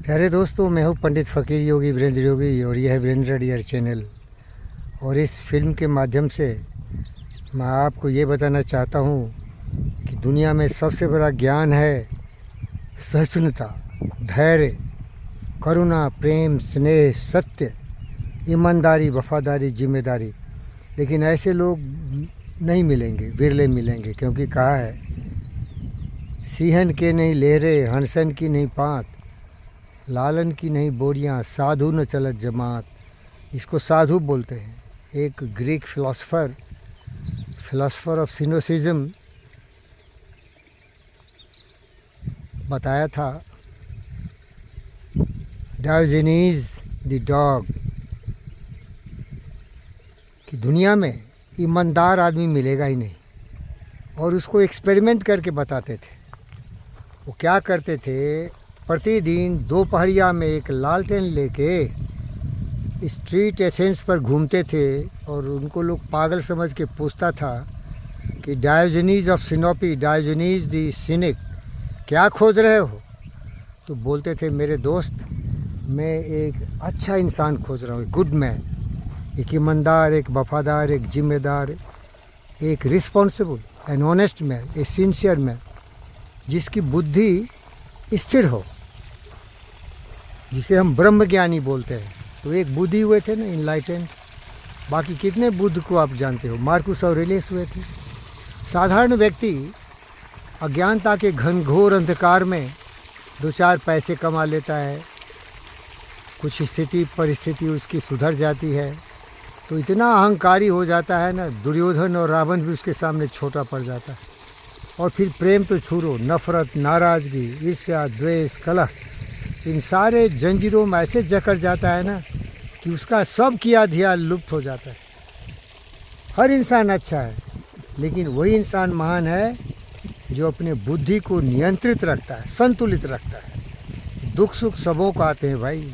प्यारे दोस्तों, मैं हूं पंडित फ़कीर योगी वीरेंद्र योगी और यह है वीरेंद्र डियर चैनल। और इस फिल्म के माध्यम से मैं आपको ये बताना चाहता हूं कि दुनिया में सबसे बड़ा ज्ञान है सहिष्णुता, धैर्य, करुणा, प्रेम, स्नेह, सत्य, ईमानदारी, वफादारी, जिम्मेदारी। लेकिन ऐसे लोग नहीं मिलेंगे, विरले मिलेंगे, क्योंकि कहा है सिंहन के नहीं लहरे, हंसन की नहीं पात, लालन की नहीं बोरियां, साधु न चलत जमात। इसको साधु बोलते हैं। एक ग्रीक फिलोसफर ऑफ सिनोसिज्म बताया था, डायोजेनीज द डॉग, कि दुनिया में ईमानदार आदमी मिलेगा ही नहीं। और उसको एक्सपेरिमेंट करके बताते थे। वो क्या करते थे, प्रतिदिन दोपहरिया में एक लालटेन लेके स्ट्रीट एथेंस पर घूमते थे और उनको लोग पागल समझ के पूछता था कि डायोजेनीज ऑफ सिनोपी, डायोजेनीज द सिनिक, क्या खोज रहे हो? तो बोलते थे, मेरे दोस्त, मैं एक अच्छा इंसान खोज रहा हूँ, गुड मैन, एक ईमानदार, एक वफादार, एक जिम्मेदार, एक responsible and honest man, A sincere man, जिसकी बुद्धि स्थिर हो, जिसे हम ब्रह्मज्ञानी बोलते हैं। तो एक बुद्धि हुए थे ना, इनलाइटेंड। बाकी कितने बुद्ध को आप जानते हो? मार्कुस ऑरेलियस हुए थे। साधारण व्यक्ति अज्ञानता के घनघोर अंधकार में दो चार पैसे कमा लेता है, कुछ स्थिति परिस्थिति उसकी सुधर जाती है तो इतना अहंकारी हो जाता है ना, दुर्योधन और रावण भी उसके सामने छोटा पड़ जाता है। और फिर प्रेम तो छोड़ो, नफरत, नाराज़गी, ईर्ष्या, द्वेष, कलह, इन सारे जंजीरों में ऐसे जकड़ जाता है ना कि उसका सब किया धिया लुप्त हो जाता है। हर इंसान अच्छा है, लेकिन वही इंसान महान है जो अपने बुद्धि को नियंत्रित रखता है, संतुलित रखता है। दुख सुख सबों को आते हैं भाई,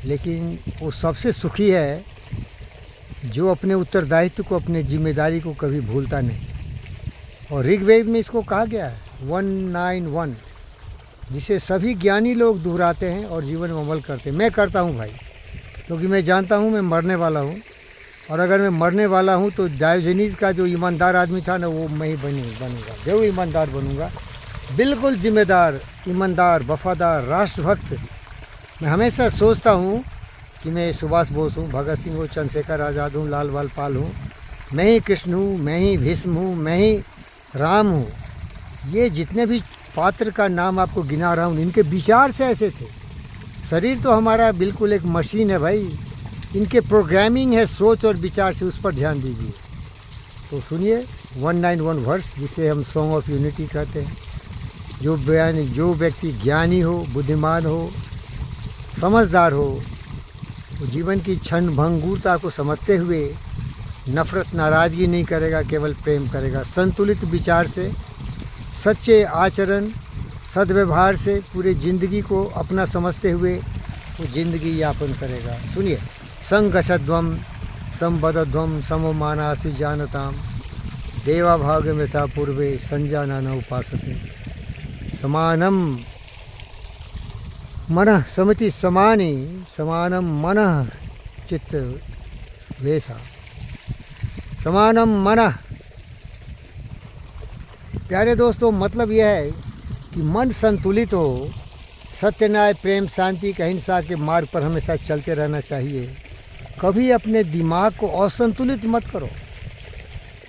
लेकिन वो सबसे सुखी है जो अपने उत्तरदायित्व को, अपने जिम्मेदारी को कभी भूलता नहीं। और ऋग्वेद में इसको कहा गया है 191, जिसे सभी ज्ञानी लोग दोहराते हैं और जीवन में अमल करते हैं। मैं करता हूँ भाई, क्योंकि मैं जानता हूँ मैं मरने वाला हूँ। और अगर मैं मरने वाला हूँ तो डायोजेनीज का जो ईमानदार आदमी था ना, वो मैं ही बनूँगा, जरूर ईमानदार बनूँगा, बिल्कुल जिम्मेदार, ईमानदार, वफादार, राष्ट्रभक्त। मैं हमेशा सोचता हूँ कि मैं सुभाष बोस हूँ, भगत सिंह हूँ, चंद्रशेखर आज़ाद हूँ, लाल बाल हूँ, मैं ही कृष्ण हूँ, मैं ही भीष्म हूँ, मैं ही राम हूँ। ये जितने भी पात्र का नाम आपको गिना रहा हूँ, इनके विचार से ऐसे थे। शरीर तो हमारा बिल्कुल एक मशीन है भाई, इनके प्रोग्रामिंग है सोच और विचार से, उस पर ध्यान दीजिए। तो सुनिए 191 वर्स, जिसे हम सॉन्ग ऑफ यूनिटी कहते हैं। जो व्यक्ति ज्ञानी हो, बुद्धिमान हो, समझदार हो, वो जीवन की क्षण भंगुरता को समझते हुए नफ़रत, नाराज़गी नहीं करेगा, केवल प्रेम करेगा। संतुलित विचार से, सच्चे आचरण, सद्व्यवहार से पूरी ज़िंदगी को अपना समझते हुए वो ज़िंदगी यापन करेगा। सुनिए, संगशध्वम संबद्धध्वम सममानासि जानताम, देवा भागमिता पूर्वे संजाना न उपासते, समानम मनः समिति समानी, समानम मनः चित्त वेशा, समानम मनः। प्यारे दोस्तों, मतलब यह है कि मन संतुलित हो, सत्य, न्याय, प्रेम, शांति, अहिंसा के मार्ग पर हमेशा चलते रहना चाहिए। कभी अपने दिमाग को असंतुलित मत करो,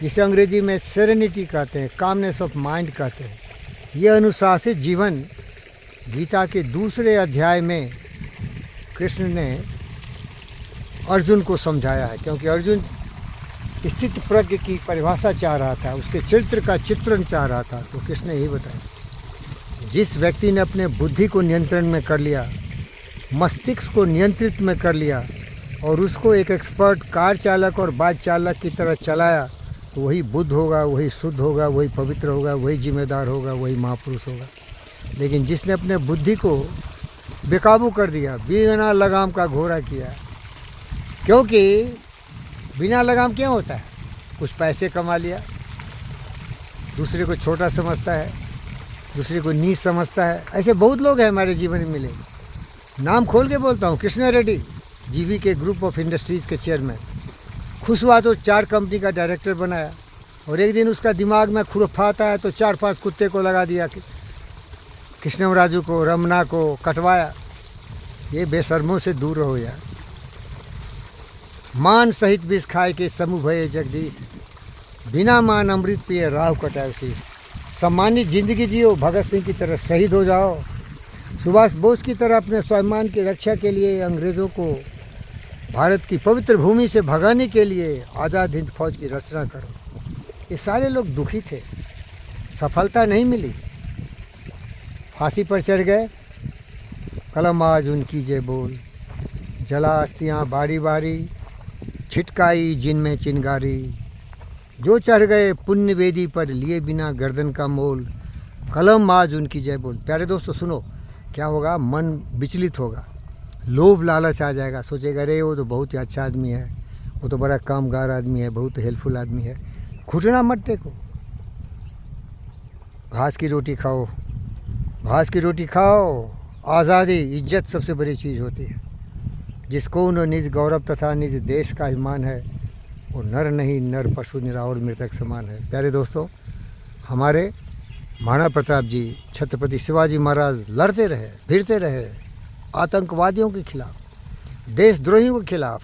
जिसे अंग्रेजी में सेरेनिटी कहते हैं, कामनेस ऑफ माइंड कहते हैं। यह अनुशासित जीवन गीता के दूसरे अध्याय में कृष्ण ने अर्जुन को समझाया है, क्योंकि अर्जुन स्थित प्रज्ञ की परिभाषा चाह रहा था, उसके चरित्र का चित्रण चाह रहा था। तो कृष्ण ने यही बताया, जिस व्यक्ति ने अपने बुद्धि को नियंत्रण में कर लिया, मस्तिष्क को नियंत्रित में कर लिया और उसको एक एक्सपर्ट कार चालक और बाइक चालक की तरह चलाया, तो वही बुद्ध होगा, वही शुद्ध होगा, वही पवित्र होगा, वही जिम्मेदार होगा, वही महापुरुष होगा। लेकिन जिसने अपने बुद्धि को बेकाबू कर दिया, बिना लगाम का घोड़ा किया, क्योंकि बिना लगाम क्या होता है, कुछ पैसे कमा लिया, दूसरे को छोटा समझता है, दूसरे को नीच समझता है। ऐसे बहुत लोग हैं हमारे जीवन में मिले। नाम खोल के बोलता हूँ, कृष्णा रेड्डी, जीवी के ग्रुप ऑफ इंडस्ट्रीज़ के चेयरमैन। खुश हुआ तो 4 कंपनी का डायरेक्टर बनाया, और एक दिन उसका दिमाग में खुरफाता है तो 4-5 कुत्ते को लगा दिया, कृष्णराजू को, रमना को कटवाया। ये बेशर्मों से दूर रहो यार। मान सहित विष खाए के समूह भये जगदीश, बिना मान अमृत पिए राव कटाए शीश। सम्मानित जिंदगी जियो, भगत सिंह की तरह शहीद हो जाओ, सुभाष बोस की तरह अपने स्वाभिमान की रक्षा के लिए अंग्रेज़ों को भारत की पवित्र भूमि से भगाने के लिए आज़ाद हिंद फौज की रचना करो। ये सारे लोग दुखी थे, सफलता नहीं मिली, फांसी पर चढ़ गए। कलम आज उनकी जय बोल, जला अस्थियाँ बारी बारी, छिटकाई जिनमें चिनगारी। जो चढ़ गए पुण्य वेदी पर, लिए बिना गर्दन का मोल, कलम आज उनकी जय बोल। प्यारे दोस्तों सुनो, क्या होगा, मन विचलित होगा, लोभ लालच आ जाएगा, सोचेगा अरे वो तो बहुत ही अच्छा आदमी है, वो तो बड़ा कामगार आदमी है, बहुत हेल्पफुल आदमी है। घुटना मत टेको, घास की रोटी खाओ, घास की रोटी खाओ। आज़ादी, इज्जत सबसे बड़ी चीज़ होती है। जिसको न निज गौरव तथा निज देश का अभिमान है, वो नर नहीं नर पशु निराउर मृतक समान है। प्यारे दोस्तों, हमारे महाराणा प्रताप जी, छत्रपति शिवाजी महाराज लड़ते रहे, भिड़ते रहे आतंकवादियों के खिलाफ, देशद्रोहियों के खिलाफ,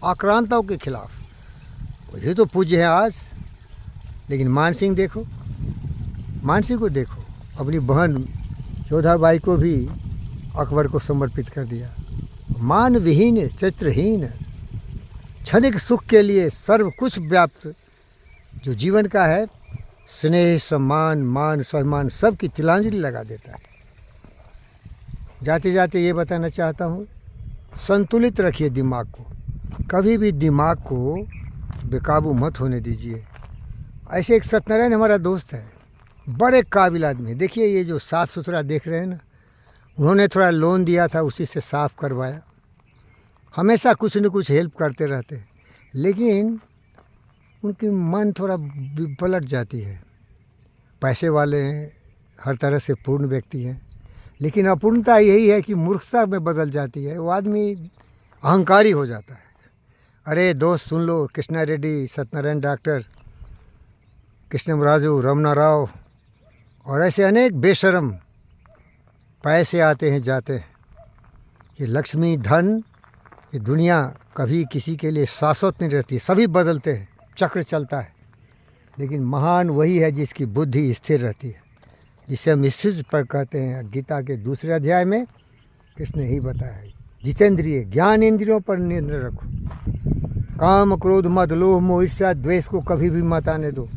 आक्रांताओं के खिलाफ। ये तो पूज्य है आज। लेकिन मान सिंह देखो, मान सिंह को देखो, अपनी बहन योधाबाई को भी अकबर को समर्पित कर दिया। मान विहीन, चरित्रहीन, क्षणिक सुख के लिए सर्व कुछ व्याप्त जो जीवन का है, स्नेह, सम्मान, मान, स्वाभिमान सब की तिलांजलि लगा देता है। जाते जाते ये बताना चाहता हूँ, संतुलित रखिए दिमाग को, कभी भी दिमाग को बेकाबू मत होने दीजिए। ऐसे एक सत्यनारायण हमारा दोस्त है, बड़े काबिल आदमी। देखिए ये जो साफ़ सुथरा देख रहे हैं ना, उन्होंने थोड़ा लोन दिया था, उसी से साफ़ करवाया। हमेशा कुछ न कुछ हेल्प करते रहते, लेकिन उनकी मन थोड़ा पलट जाती है। पैसे वाले हैं, हर तरह से पूर्ण व्यक्ति हैं, लेकिन अपूर्णता यही है कि मूर्खता में बदल जाती है। वो आदमी अहंकारी हो जाता है। अरे दोस्त सुन लो, कृष्णा रेड्डी, सत्यनारायण डॉक्टर, कृष्णराजू, रमना राव और ऐसे अनेक बेशर्म, पैसे आते हैं जाते हैं। ये लक्ष्मी, धन, ये दुनिया कभी किसी के लिए शाश्वत नहीं रहती, सभी बदलते हैं, चक्र चलता है। लेकिन महान वही है जिसकी बुद्धि स्थिर रहती है, जिसे हम स्थिर पर कहते हैं। गीता के 2 अध्याय में कृष्ण ने ही बताया है, जितेंद्रिय, ज्ञान इंद्रियों पर नियंत्रण रखो, काम, क्रोध, मद, लोभ, मोह, ईर्ष्या, द्वेष को कभी भी मत आने दो।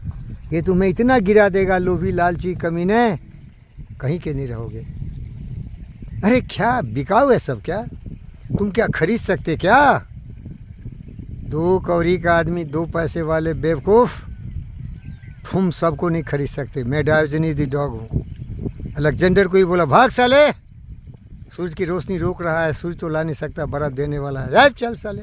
ये तुम्हें इतना गिरा देगा, लोभी, लालची, कमीने, कहीं के नहीं रहोगे। अरे क्या बिकाऊ है सब, क्या तुम क्या खरीद सकते क्या? 2 कौड़ी का आदमी, 2 पैसे वाले बेवकूफ़, तुम सबको नहीं खरीद सकते। मैं डायोजनीज द डॉग हूँ। अलेक्जेंडर को ही बोला, भाग साले, सूरज की रोशनी रोक रहा है, सूरज तो ला नहीं सकता, बर्फ देने वाला है, चल साले।